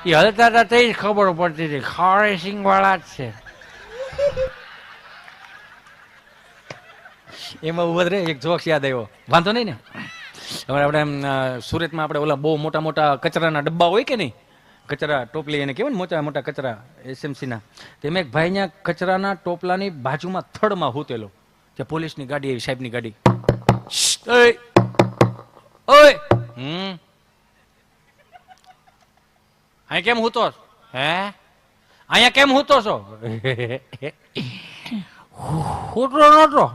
એ હલતા હતા તે જ ખબર પડતી હતી ખારે સિંગ વાળા જ છે. એમાં ઉભો રે એક જોક્સ યાદ આવ્યો, વાંધો નહીં ને. હવે આપણે સુરતમાં આપણે ઓલા બહુ મોટા મોટા કચરાના ડબ્બા હોય કે નહીં, કચરા ટોપલી એને કહેવાય ને, મોટા મોટા કચરા એસએમસીના. તેમ એક ભાઈના કચરાના ટોપલાની બાજુમાં થડમાં હૂતેલો, કે પોલીસની ગાડી આવી, સાહેબની ગાડી. ઓય અહીં કેમ હૂતો? હે અહીંયા કેમ હૂતો છો? હૂતો નતો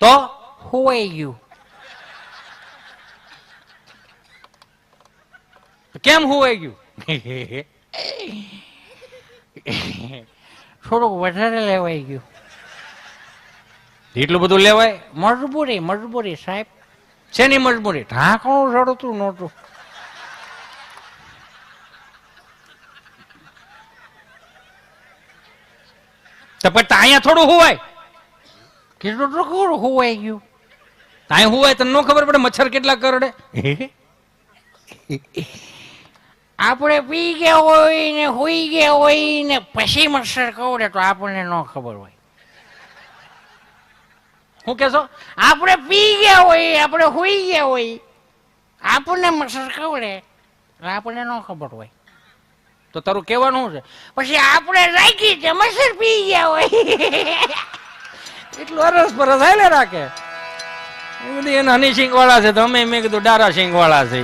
તો હોવાઈ ગયું. કેમ હોવાઈ ગયું? થોડુંક વધારે લેવાઈ ગયું. એટલું બધું લેવાય? મજબૂરી મજબૂરી સાહેબ. શેની મજબૂરી? ઢાંકણું રડતું નહોતું. તો પછી અહીંયા થોડું હોવાય? કેટલું તો ખરું હોવાઈ ગયું. ત્યાં હોવાય તને ન ખબર પડે મચ્છર કેટલા કરડે? આપણે પી ગયા હોય ને હોઈ ગયા હોય ને પછી મચ્છર કરડે તો આપણને ન ખબર હોય. શું કેશો? આપણે પી ગયા હોય, આપણે હોઈ ગયા હોય, આપણને મચ્છર કરડે આપણને ન ખબર હોય. તો તારું કહેવાનું છે પછી આપણે રાખી છે મચ્છર પી ગયા હોય એટલું અરસ પરસ હાલે રાખે. એ બધી એના હની સિંગ વાળા છે તો અમે મેં કીધું ડારા સિંગ વાળા છે.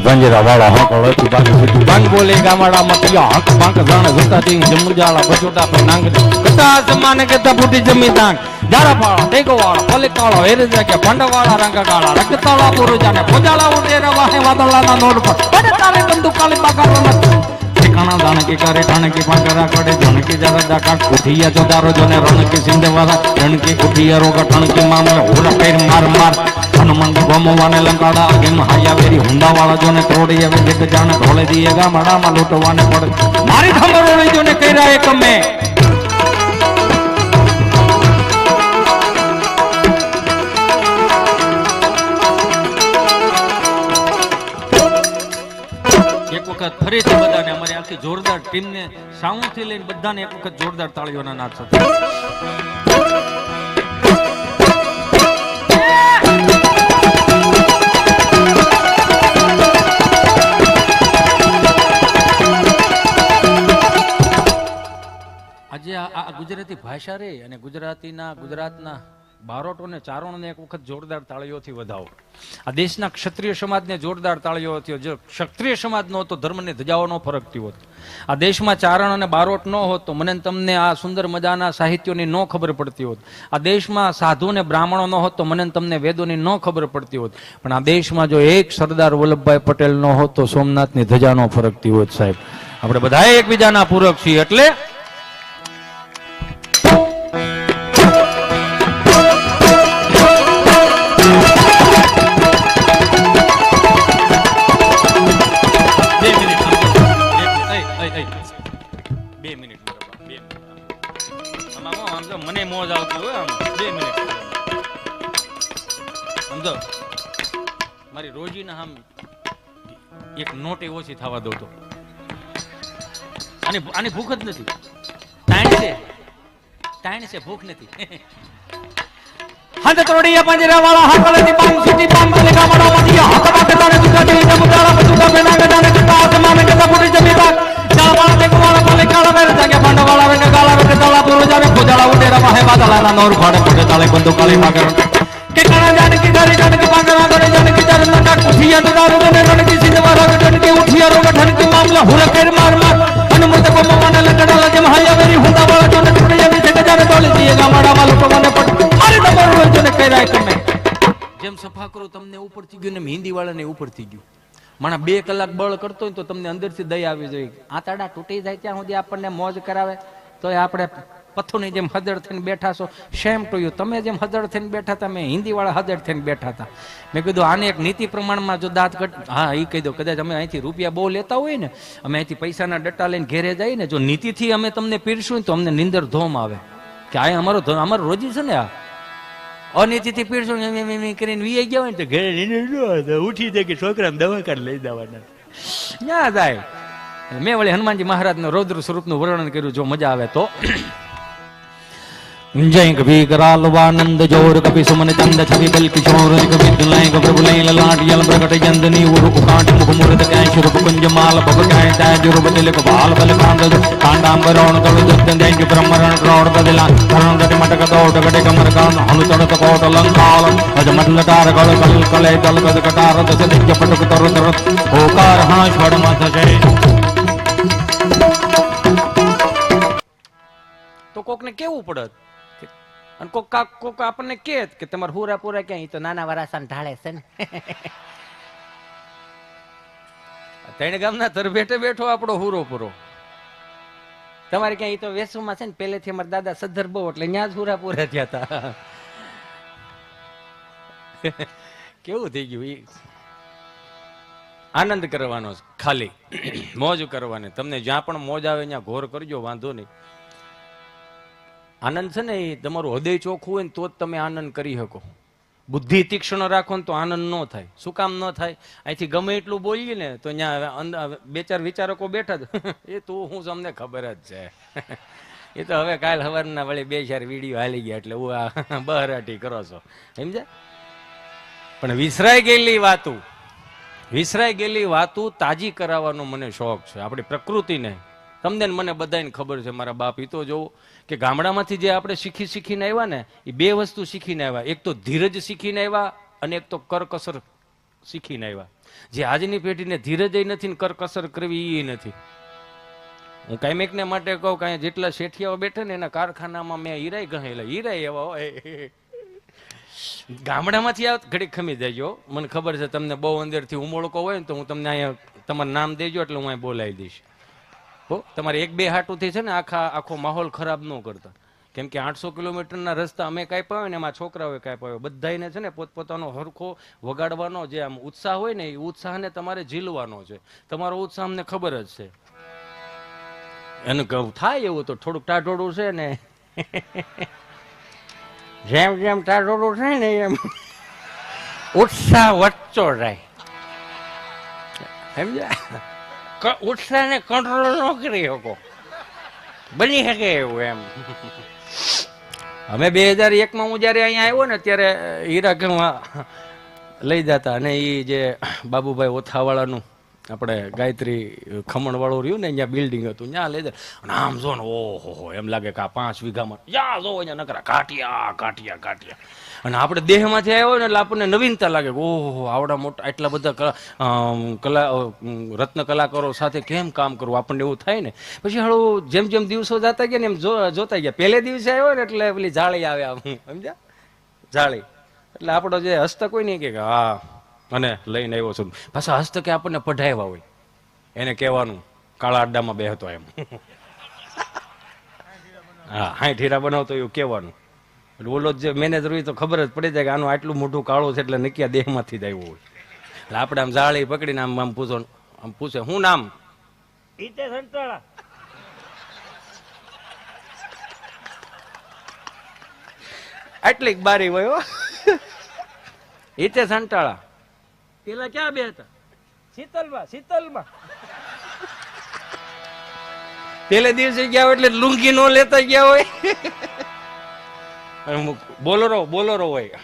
પંજરા વાળા હકળતી બાકી સીધું બાંગ બોલે ગામડા મતિયા હક બાંક જાણે જોતા તી જમુજાળા બચોટા પર નાંગ કતા સમાને કેતા ફૂટી જમી તાંગ જારા પાળા ટેકો વાળા પલે કાળો હેરે કે ભંડ વાળા રંગ કાળા રક્તતાળા પુરુજાને પોજાળા ઉડેરા વાહે વાદળાના નોડ પર બડે તારે બંદૂક કાલી બાગારો નથી ઠેકાણા દાણ કે કરે ઠાણ કે પાકરા કડે જણ કે જરા દાકા કુઠિયા જોદારો જોને રણ કે સિંધવાળા રણ કે કુઠિયા રોગ ઠણ કે મામલે ઓલા પેર માર માર હનુમાન ગોમવાને લંકાડા આગે મહાયા વેરી હુંડા વાળા જોને ત્રોડી આવે જગ જાણે ઢોળે દીએ ગામડામાં લૂંટવાને પડ મારી ધમરોળી જોને કર્યા એક મે એક વખત ફરીથી બધાને અમારી આખી જોરદાર ટીમને સાઉન્ડ થી લઈને બધાને એક વખત જોરદાર તાળીઓના નાદ સાથે આજે આ ગુજરાતી ભાષા રે અને ગુજરાતના બારોટોને ચારણોને એક વખત જોરદાર તાળીઓથી વધાવો. આ દેશના ક્ષત્રિય સમાજને જોરદાર તાળીઓથી. જો ક્ષત્રિય સમાજ ન હોત તો ધર્મને ધજાઓનો ફરક થયો હોત. આ દેશમાં ચારણ અને બારોટ ન હોત તો મને તમને આ સુંદર મજાના સાહિત્યોની ન ખબર પડતી હોત. આ દેશમાં સાધુ અને બ્રાહ્મણો ન હોત તો મને તમને વેદોની ન ખબર પડતી હોત. પણ આ દેશમાં જો એક સરદાર વલ્લભભાઈ પટેલ ન હોત તો સોમનાથની ધજાનો ફરક થયો હોત. સાહેબ આપણે બધા એકબીજાના પૂરક છીએ એટલે મને મોજ આવતી હોય આમ 2 મિનિટ સમજો મારી રોજીના આમ એક નોટ ઓછી થવા દો તો આની ભૂખ જ નથી. તાણ છે ભૂખ નથી. હંદ તોડીયા પાંજરા વાળા હાકળતી પાંગ સુટી પાંગ તલે ગામડા મતિયા હક બાક તારે દુકા દે જમુદાળા બચુકા બેના ગદાને કતા આસમાને કતા ફૂટી જમી બાગ ચાવાળા દેખ વાળા પલે કાળા વેર જાગે ભાંડ વાળા વેને ગાળા વેને તાળા પુરો જાવે ખોજાળા ઉડેરા વાહે વાદળાના નોર ફાડે ફૂટે તાળે બંદૂક કાળી માગર કે કાણા જાને કે ઘરે જાને કે પાંગરા ઘરે જાને કે ચાર નકા કુઠિયા તો દારૂ ને રણ કે સિંધવારા ગટન કે ઉઠિયા રો ગઠન કે મામલા હુરા કેર માર માર હનુમત કો મવાને લગડાલા જેમ હાયા વેરી હુંડા વાળા જોને ટુડે જાવે જગ જાને તોલી દીએ ગામડા વાળો પવાને પડ મારી નંબર જોને કઈરાય તમે જેમ સફા કરો તમને ઉપરથી ગયું ને હિન્દી વાળાને ઉપરથી ગયું. માણા 2 કલાક બળ કરતો હોય તો તમને અંદરથી દયા આવી જોઈએ. આંતરડા તૂટી જાય ત્યાં સુધી આપણને મોજ કરાવે તો આપણે પથ્થરની જેમ હદડ થઈને બેઠા છો. શેમ ટુ યુ. તમે જેમ હદડ થઈને બેઠા હતા મેં હિન્દી વાળા હદડ થઈને બેઠા હતા. મેં કીધું આને એક નીતિ પ્રમાણમાં જો દાંત કટ હા એ કહી દો કદાચ અમે અહીંથી રૂપિયા બહુ લેતા હોય ને અમે અહીંથી પૈસાના ડટ્ટા લઈને ઘેરે જઈએ ને જો નીતિથી અમે તમને પીરશું તો અમને નિંદર ધોમ આવે કે આ અમારો રોજી છે ને આ અનીતિથી પીરશું કરીને વી ગયા હોય ને તો ઘરે ઉઠી જાય કે છોકરાને દવા કાઢ લઈ દેવાના. ક્યાં જાય. મેં વળી હનુમાનજી મહારાજનું રૌદ્ર સ્વરૂપનું વર્ણન કર્યું, જો મજા આવે તો. जय कभी करालवानंद जोर कभी सुमन चंद छवि बल किशोर कभी दुलाय प्रभु लय ललाट यल प्रकट जंदनी उरुक कांट मुख मुरद कै शुरुप कुंज माल बब कै ताज रूप तिलक बाल बल कांड कांडांबरोण तड़ दुत्तन दैंग ब्रह्मरण क्रोड़ बदला करण गट मटक दौड़ गटे कमर कान हनु तड़ कोट लंकाल अज मडल तार गल कल कले दल गद कटार दस दिग्ग पटक तर तर ओकार हां छड़ मत जय. તો કોકને કેવું પડત, અને કોક આપણને કે તમારે હુરા પૂરા ક્યાં, તો નાના વરાસા ઢાળે છે ને. ત્રણ ગામના તરભેટે બેઠો આપણો હુરો પૂરો. તમારે ક્યાં તો વેસુમાં છે ને, પહેલેથી અમારા દાદા સદ્ધર બહુ, એટલે ત્યાં જ હુરા પૂરા થયા હતા. કેવું થઈ ગયું. આનંદ કરવાનો ખાલી, મોજ કરવાની. તમને જ્યાં પણ મોજ આવે ત્યાં ઘોર કરજો, વાંધો નહીં. આનંદ છે ને એ તમારું હૃદય ચોખ્ખું હોય ને તો જ તમે આનંદ કરી શકો. બુદ્ધિ તીક્ષ્ણ રાખો ને તો આનંદ ન થાય. શું કામ ન થાય? અહીંથી ગમે એટલું બોલીએ ને તો ત્યાં બે ચાર વિચારકો બેઠા જ, એ તો હું તમને ખબર જ છે. એ તો હવે કાલ સવારના વળી બે ચાર વિડીયો હાલી ગયા એટલે હું આ બહરાટી કરો છો, સમજ્યા? પણ વિસરાઈ ગયેલી વાતું તાજી કરાવવાનો મને શોખ છે. આપણી પ્રકૃતિને, તમને મને બધાને ખબર છે. મારા બાપ એ તો જોવો કે ગામડામાંથી જે આપણે શીખીને આવ્યા ને, એ બે વસ્તુ શીખીને આવ્યા. એક તો ધીરજ શીખીને આવ્યા અને એક તો કરકસર શીખીને આવ્યા. જે આજની પેઢીને ધીરજ નથી ને કરકસર કરવી એ નથી. હું કાંઈક માટે કહું, કાંઈ જેટલા શેઠિયાઓ બેઠે ને એના કારખાનામાં મેં હીરાય ગહેલા, હીરાય એવા હોય. ગામડામાંથી આવ ઘડીક ખમી દેજો. મને ખબર છે તમને બહુ અંદરથી ઉમળકો હોય ને, તો હું તમને અહીંયા તમારું નામ દેજો એટલે હું અહીં બોલાવી દઈશ. તમારે એક બે હાટુથી છે ને આખો માહોલ ખરાબ ન કરતા. કેમ કે 800 કિલોમીટરના રસ્તા અમે કાંઈ પાવ્યો ને એમાં છોકરાઓએ કાંઈ પાવ્યો. બધાને છે ને પોતપોતાનો હરખો વગાડવાનો જે આમ ઉત્સાહ હોય ને, એ ઉત્સાહને તમારે ઝીલવાનો છે. તમારો ઉત્સાહ અમને ખબર જ છે. એનું કહું થાય એવું તો થોડુંક ટાઢોડું છે ને, જેમ જેમ ટાઢોડું થાય ને એમ ઉત્સાહ વધતો જાય, સમજ્યા? ઉત્સાહને કંટ્રોલ ન કરી શકો, બની શકે એવું એમ. અમે 2001માં હું જયારે અહીંયા આવ્યો ને ત્યારે હીરા લઈ જતા, અને એ જે બાબુભાઈ ઓથાવાળાનું આપણે ગાયત્રી ખમણ વાળું રહ્યું ને, અહીંયા બિલ્ડિંગ હતું, ત્યાં લઈ જાય. અને આમ જો ને, ઓહો એમ લાગે કે આ 5 વીઘામાં યા જો અહીંયા નકરા કાટિયા. અને આપણે દેહમાંથી આવ્યો ને એટલે આપણને નવીનતા લાગે, ઓહો આવડા મોટા એટલા બધા રત્ન કલાકારો સાથે કેમ કામ કરવું, આપણને એવું થાય ને. પછી હળવું જેમ જેમ દિવસો જતા ગયા ને એમ જોતા ગયા. પહેલે દિવસે આવ્યો ને એટલે પેલી જાળી આવે, આમ સમજ્યા? જાળી એટલે આપણો જે હસ્તક હોય ને કે હા અને લઈને આવ્યો છું. પાછા હસ્તકે આપણને પઢાવ્યા હોય, એને કહેવાનું કાળા અડ્ડામાં બેહતો એમ. હા 60 હીરા બનાવતો એવું કહેવાનું. ઓલો જે મેનેજર હોય તો ખબર જ પડી જાય કે આનું આટલું મોટું કાળું છે એટલે નક્કી દેહમાંથી જ આવ્યું હોય. એટલે આપણે આમ જાળી પકડીને આમ પૂછે શું નામ? આટલી બારી હોય. ઈતે સંટાળા. પેલા ક્યાં બે હતા? શીતલમાં. પેલે દિવસે ગયા હોય એટલે લુંગી નો લેતા ગયા હોય. બોલરો હોય,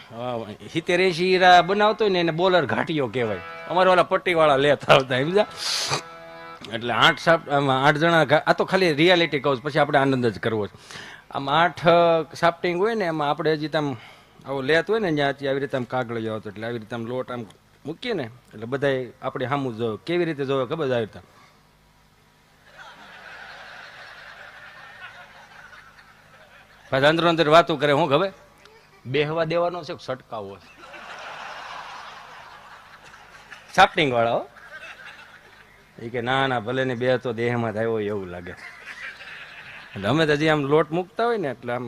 70-80 હીરા બનાવતો હોય ને એને બોલર ઘાટીઓ કહેવાય. અમારે ઓલા પટ્ટી વાળા લેતા આવતા, સમજા? એટલે 8 જણા. આ તો ખાલી રિયાલિટી કહું, પછી આપણે આનંદ જ કરવો છે. આમ 8 સાફ્ટિંગ હોય ને, એમાં આપણે હજી આમ આવો લેત હોય ને ત્યાંથી આવી રીતે આમ કાગળ જવો હતો, એટલે આવી રીતે આમ લોટ આમ મૂકીએ ને એટલે બધા આપણે સામું જોવે. કેવી રીતે જોવે ખબર? આવી રીતે પાછા અંદર વાતો કરે. હું ખબર બેહવા દેવાનો છે, છટકાવો છે. સાફ્ટિંગ વાળા એ કે ના ભલે ને બે તો દેહમાં થાય હોય એવું લાગે. એટલે અમે તો હજી આમ લોટ મૂકતા હોય ને એટલે આમ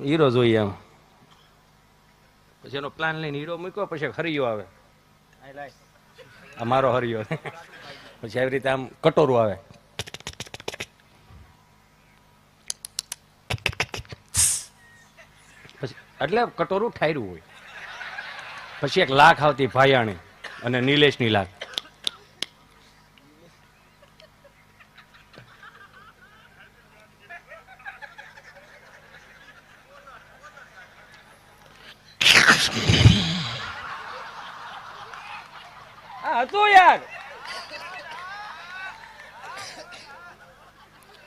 હીરો જોઈએ આમ. પછી એનો પ્લાન લઈને હીરો મૂક્યો, પછી હરિયો આવે, આ મારો હરિયો. પછી આવી રીતે આમ કટોરું આવે, પછી એટલે કટોરું ઠાર્યું હોય. પછી એક લાખ આવતી ભાયાણી અને નિલેશની લાખ.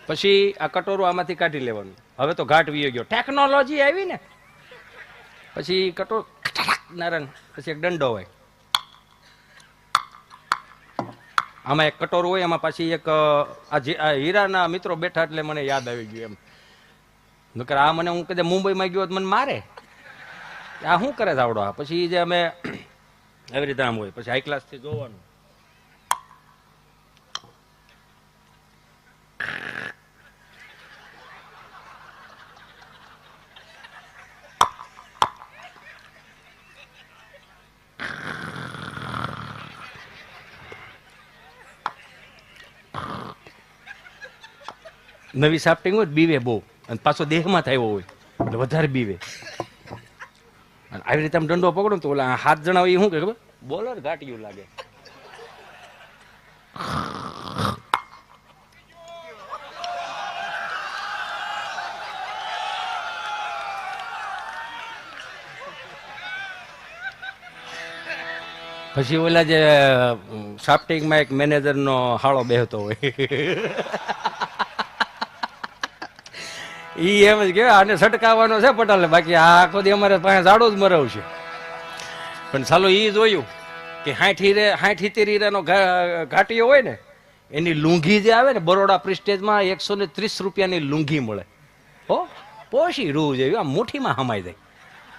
પછી આ કટોરું આમાંથી કાઢી લેવાનું. હવે તો ઘાટ વી ગયો, ટેકનોલોજી આવી ને. પછી કટોર નારાયણ, પછી એક દંડો હોય, આમાં એક કટોરું હોય, એમાં પાછી એક આ હીરાના મિત્રો બેઠા એટલે મને યાદ આવી ગયું એમ. નકર આ મને, હું કદાચ મુંબઈમાં ગયો મને મારે, આ શું કરે આવડો. આ પછી જે અમે એવી રીતે આમ હોય, પછી હાઈ ક્લાસ થી જોવાનું. નવી સાફ્ટિંગ હોય બીવે બહુ, અને પાછો દેહમાં થયો હોય એટલે વધારે બીવે. અને આવી રીતે આમ દંડો પકડો તો ઓલા 7 જણા હોય, શું કે ખબર, બોલર ઘાટિયું લાગે. પછી ઓલા જે સાફ્ટિંગમાં એક મેનેજરનો હાળો બેહતો હોય, ઈ એમ જ કે આને છટકાવવાનો છે પટાલે, બાકી આ આખો દી અમારે પાસે ઝાડો જ મરાવશે. પણ ચાલો ઈ જોયું કે 60-70 હીરાનો ઘાટીયો હોય ને, એની લુંઘી જે આવે ને, બરોડા પ્રિસ્ટેજમાં 130 રૂપિયાની લુંઘી મળે. હો, પોશી રૂ જેવી આમ મુઠ્ઠીમાં હમાઈ જાય,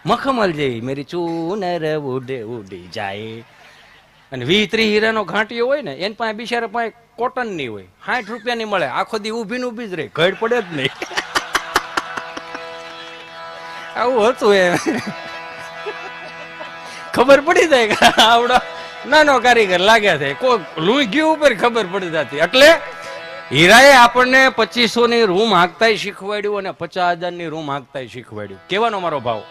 મખમલ જેવી, મેરી ચૂનર ઉડે ઉડી જાય. અને 20-30 હીરાનો ઘાટીયો હોય ને, એની પાસે બિચારા પાસે કોટન ની હોય, 60 રૂપિયાની મળે, આખો દી ઊભી ને ઊભી જ રહે, ઘડ પડે જ નહીં. આવું હતું એમ. ખબર પડી જાય કે આવડો નાનો કારીગર લાગે છે, કોઈ લુંઘી ઉપર ખબર પડી જતી. એટલે હીરાએ આપણને 2500 ની રૂમ હાંકતાય શીખવાડ્યું અને 50,000 ની રૂમ હાંકતાય શીખવાડ્યું. કેવાનો મારો ભાવ.